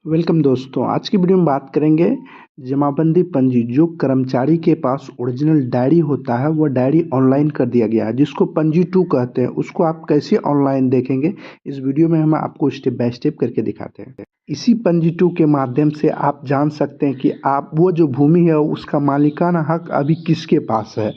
Welcome दोस्तों, आज की वीडियो में बात करेंगे जमाबंदी पंजी। जो कर्मचारी के पास ओरिजिनल डायरी होता है वह डायरी ऑनलाइन कर दिया गया है, जिसको पंजी 2 कहते हैं। उसको आप कैसे ऑनलाइन देखेंगे, इस वीडियो में हम आपको स्टेप बाय स्टेप करके दिखाते हैं। इसी पंजी 2 के माध्यम से आप जान सकते हैं कि आप वो जो भूमि है उसका मालिकाना हक अभी किसके पास है।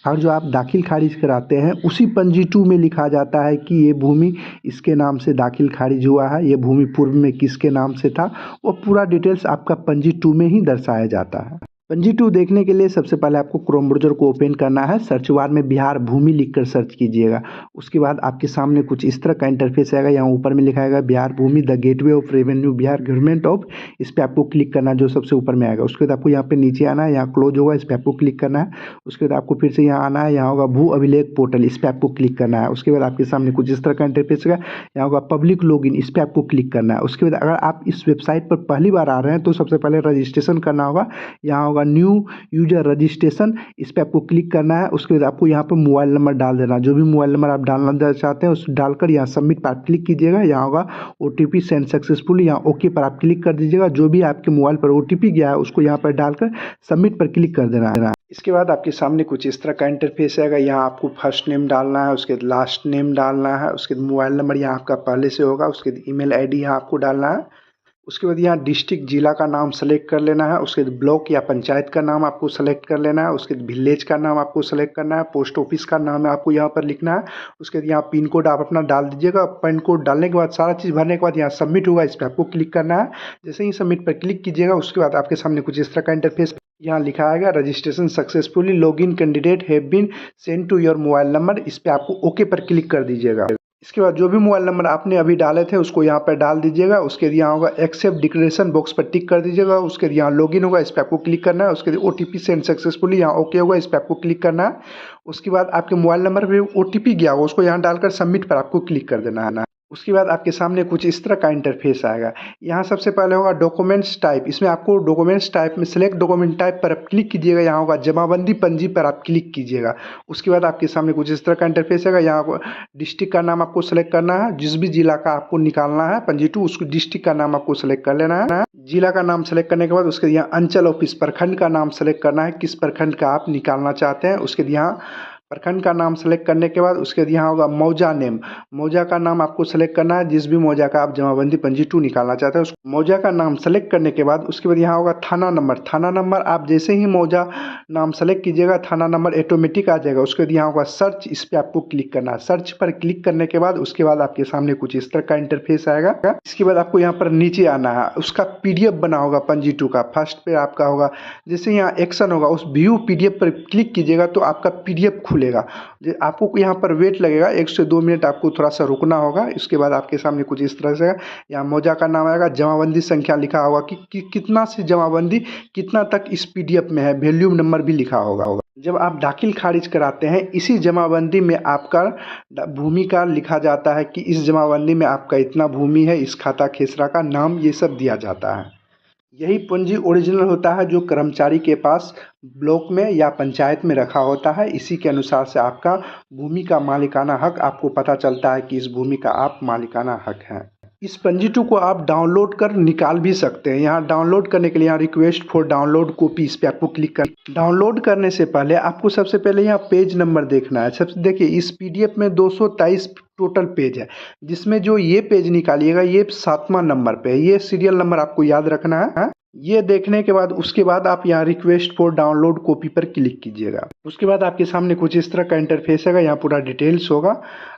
और जो आप दाखिल खारिज कराते हैं उसी पंजी 2 में लिखा जाता है कि ये भूमि इसके नाम से दाखिल खारिज हुआ है, ये भूमि पूर्व में किसके नाम से था। वो पूरा डिटेल्स आपका पंजी 2 में ही दर्शाया जाता है। पंजी 2 देखने के लिए सबसे पहले आपको क्रोम ब्राउज़र को ओपन करना है। सर्च बार में बिहार भूमि लिखकर सर्च कीजिएगा। उसके बाद आपके सामने कुछ इस तरह का इंटरफेस आएगा। यहाँ ऊपर में लिखा आएगा Bihar Bhumi the gateway of revenue Bihar government of. इस पर आपको क्लिक करना है, जो सबसे ऊपर में आएगा। उसके बाद आपको यहाँ पे नीचे आना है, यहाँ क्लोज होगा, इस पर आपको क्लिक करना है। उसके बाद आपको फिर से यहाँ आना है, यहाँ होगा भू अभिलेख पोर्टल, इस पर आपको क्लिक करना है। उसके बाद आपके सामने कुछ इस तरह का इंटरफेस आएगा। यहाँ होगा पब्लिक लॉगिन, इस पर आपको क्लिक करना है। उसके बाद अगर आप इस वेबसाइट पर पहली बार आ रहे हैं तो सबसे पहले रजिस्ट्रेशन करना होगा। यहाँ होगा न्यू यूजर रजिस्ट्रेशन, इस पर आपको क्लिक करना है। उसके बाद आपको यहाँ पर मोबाइल नंबर डाल देना, जो भी मोबाइल नंबर आप डालना चाहते हैं उस डालकर यहाँ सबमिट पर आप क्लिक कीजिएगा। यहाँ होगा OTP सेंड सक्सेसफुल, यहाँ ओके पर आप क्लिक कर दीजिएगा। जो भी आपके मोबाइल पर OTP गया है उसको यहाँ पर डालकर सबमिट पर क्लिक कर देना है। इसके बाद आपके सामने कुछ इस तरह का इंटरफेस आएगा। यहाँ आपको फर्स्ट नेम डालना है, उसके बाद लास्ट नेम डालना है, उसके बाद मोबाइल नंबर यहाँ आपका पहले से होगा, उसके बाद ईमेल आईडी यहाँ आपको डालना है। उसके बाद यहाँ डिस्ट्रिक्ट जिला का नाम सेलेक्ट कर लेना है। उसके बाद ब्लॉक या पंचायत का नाम आपको सेलेक्ट कर लेना है। उसके बाद विलेज का नाम आपको सेलेक्ट करना है। पोस्ट ऑफिस का नाम आपको यहाँ पर लिखना है। उसके बाद यहाँ पिन कोड आप अपना डाल दीजिएगा। पिन कोड डालने के बाद सारा चीज़ भरने के बाद यहाँ सबमिट होगा, इस पर आपको क्लिक करना है। जैसे ही सबमिट पर क्लिक कीजिएगा उसके बाद आपके सामने कुछ इस तरह का इंटरफेस यहाँ लिखा आएगा registration successfully login candidate have been send to your mobile number. इस पर आपको ओके पर क्लिक कर दीजिएगा। इसके बाद जो भी मोबाइल नंबर आपने अभी डाले थे उसको यहाँ पर डाल दीजिएगा। उसके बाद यहाँ होगा एक्सेप्ट डिक्लेरेशन, बॉक्स पर टिक कर दीजिएगा। उसके बाद यहाँ लॉगिन होगा, इस पर आपको क्लिक करना है। उसके बाद OTP सेंड सक्सेसफुली, यहाँ ओके होगा, इस पर आपको क्लिक करना है। उसके बाद आपके मोबाइल नंबर पर OTP गया होगा, उसको यहाँ डालकर सबमिट पर आपको क्लिक कर देना है। उसके बाद आपके सामने कुछ इस तरह का इंटरफेस आएगा। यहाँ सबसे पहले होगा डॉक्यूमेंट्स टाइप, इसमें आपको डॉक्यूमेंट्स टाइप में सिलेक्ट डॉक्यूमेंट टाइप पर आप क्लिक कीजिएगा। यहाँ होगा जमाबंदी पंजी पर आप क्लिक कीजिएगा। उसके बाद आपके सामने कुछ इस तरह का इंटरफेस आएगा। यहाँ डिस्ट्रिक्ट का नाम आपको सेलेक्ट करना है, जिस भी जिला का आपको निकालना है पंजी 2, उसको डिस्ट्रिक्ट का नाम आपको सेलेक्ट कर लेना है। जिला का नाम सेलेक्ट करने के बाद उसके यहाँ अंचल ऑफिस प्रखंड का नाम सेलेक्ट करना है, किस प्रखंड का आप निकालना चाहते हैं। उसके यहाँ प्रखंड का नाम सेलेक्ट करने के बाद उसके बाद यहाँ होगा मौजा नेम, मौजा का नाम आपको सेलेक्ट करना है, जिस भी मौजा का आप जमाबंदी पंजी 2 निकालना चाहते हैं उस मौजा का नाम सेलेक्ट करने के बाद उसके बाद यहाँ होगा थाना नंबर। थाना नंबर आप जैसे ही मौजा नाम सेलेक्ट कीजिएगा थाना नंबर ऑटोमेटिक आ जाएगा। उसके बाद यहाँ होगा सर्च, इस पर आपको क्लिक करना है। सर्च पर क्लिक करने के बाद उसके बाद आपके सामने कुछ इस तरह का इंटरफेस आएगा। इसके बाद आपको यहाँ पर नीचे आना है, उसका PDF बना होगा पंजी 2 का। फर्स्ट पे आपका होगा, जैसे यहाँ एक्शन होगा उस व्यू PDF पर क्लिक कीजिएगा तो आपका PDF खुलेगा। आपको यहाँ पर वेट लगेगा 1 से 2 मिनट, आपको थोड़ा सा रुकना होगा। इसके बाद आपके सामने कुछ इस तरह से यहाँ मौजा का नाम आएगा, जमाबंदी संख्या लिखा होगा कि कितना से जमाबंदी कितना तक इस PDF में है, वॉल्यूम नंबर भी लिखा होगा। जब आप दाखिल खारिज कराते हैं इसी जमाबंदी में आपका भूमि का लिखा जाता है कि इस जमाबंदी में आपका इतना भूमि है, इस खाता खेसरा का नाम, ये सब दिया जाता है। यही पंजी ओरिजिनल होता है जो कर्मचारी के पास ब्लॉक में या पंचायत में रखा होता है। इसी के अनुसार से आपका भूमि का मालिकाना हक आपको पता चलता है कि इस भूमि का आप मालिकाना हक है। इस पंजी 2 को आप डाउनलोड कर निकाल भी सकते हैं। यहाँ डाउनलोड करने के लिए यहाँ रिक्वेस्ट फॉर डाउनलोड कॉपी, इस पर आपको क्लिक कर डाउनलोड करने से पहले आपको सबसे पहले यहाँ पेज नंबर देखना है। सबसे देखिए इस PDF में 223 टोटल पेज है, जिसमें जो ये पेज निकालिएगा ये 7वां नंबर पे है। ये सीरियल नंबर आपको याद रखना है। ये देखने के बाद उसके बाद आप यहाँ रिक्वेस्ट फॉर डाउनलोड कॉपी पर क्लिक कीजिएगा। उसके बाद आपके सामने कुछ इस तरह का इंटरफेस है। यहाँ पूरा डिटेल्स होगा,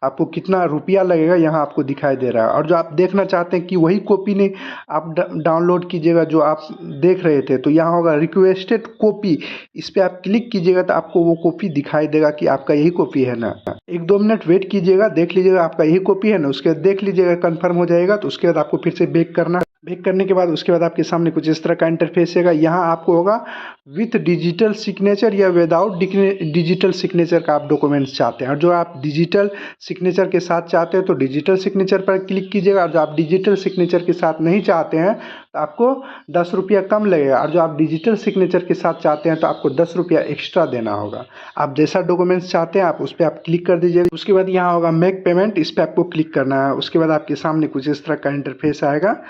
आपको कितना रुपया लगेगा यहाँ आपको दिखाई दे रहा है। और जो आप देखना चाहते हैं कि वही कॉपी नहीं आप डाउनलोड कीजिएगा जो आप देख रहे थे, तो यहाँ होगा रिक्वेस्टेड कॉपी, इस पर आप क्लिक कीजिएगा तो आपको वो कॉपी दिखाई देगा कि आपका यही कॉपी है ना। 1-2 मिनट वेट कीजिएगा, देख लीजिएगा आपका यही कॉपी है ना। उसके बाद देख लीजिएगा कंफर्म हो जाएगा तो उसके बाद आपको फिर से बैक करना। बैक करने के बाद उसके बाद आपके सामने कुछ इस तरह का इंटरफेस है। यहाँ आपको होगा विथ डिजिटल सिग्नेचर या विदाउट डिजिटल सिग्नेचर का आप डॉक्यूमेंट्स चाहते हैं। और जो आप डिजिटल सिग्नेचर के साथ चाहते हैं तो डिजिटल सिग्नेचर पर क्लिक कीजिएगा। और जो आप डिजिटल सिग्नेचर के साथ नहीं चाहते हैं तो आपको 10 रुपया कम लगेगा। और जो आप डिजिटल सिग्नेचर के साथ चाहते हैं तो आपको 10 रुपया एक्स्ट्रा देना होगा। आप जैसा डॉक्यूमेंट्स चाहते हैं आप उस पर आप क्लिक कर दीजिएगा। उसके बाद यहाँ होगा मेक पेमेंट, इस पर आपको क्लिक करना है। उसके बाद आपके सामने कुछ इस तरह का इंटरफेस आएगा।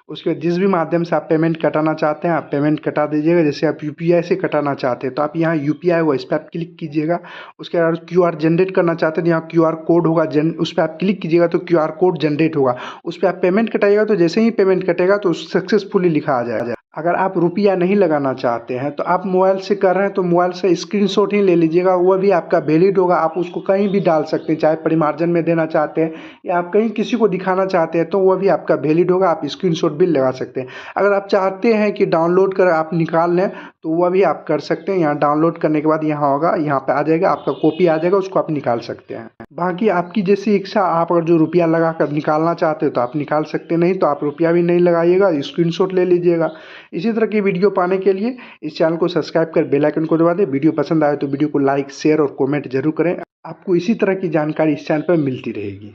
उसके बाद जिस भी माध्यम से आप पेमेंट कटाना चाहते हैं आप पेमेंट कटा दीजिएगा। जैसे आप यूपीआई से कटाना चाहते हैं तो आप यहाँ यूपीआई होगा इस पर आप क्लिक कीजिएगा। उसके बाद क्यूआर जनरेट करना चाहते हैं तो यहाँ क्यूआर कोड होगा उस पर आप क्लिक कीजिएगा तो क्यूआर कोड जनरेट होगा। उस पर आप पेमेंट कटाइएगा तो जैसे ही पेमेंट कटेगा तो सक्सेसफुली लिखा आ जाएगा। अगर आप रुपया नहीं लगाना चाहते हैं तो आप मोबाइल से कर रहे हैं तो मोबाइल से स्क्रीनशॉट ही ले लीजिएगा, वह भी आपका वैलिड होगा। आप उसको कहीं भी डाल सकते हैं, चाहे परिमार्जन में देना चाहते हैं या आप कहीं किसी को दिखाना चाहते हैं तो वह भी आपका वैलिड होगा। आप स्क्रीनशॉट भी लगा सकते हैं। अगर आप चाहते हैं कि डाउनलोड कर आप निकाल लें तो वह भी आप कर सकते हैं। यहाँ डाउनलोड करने के बाद यहाँ होगा, यहाँ पे आ जाएगा, आपका कॉपी आ जाएगा, उसको आप निकाल सकते हैं। बाकी आपकी जैसी इच्छा, आप अगर जो रुपया लगा कर निकालना चाहते हो तो आप निकाल सकते, नहीं तो आप रुपया भी नहीं लगाइएगा, स्क्रीनशॉट ले लीजिएगा। इसी तरह की वीडियो पाने के लिए इस चैनल को सब्सक्राइब कर बेल आइकन को दबा दें। वीडियो पसंद आए तो वीडियो को लाइक शेयर और कमेंट जरूर करें। आपको इसी तरह की जानकारी इस चैनल पर मिलती रहेगी।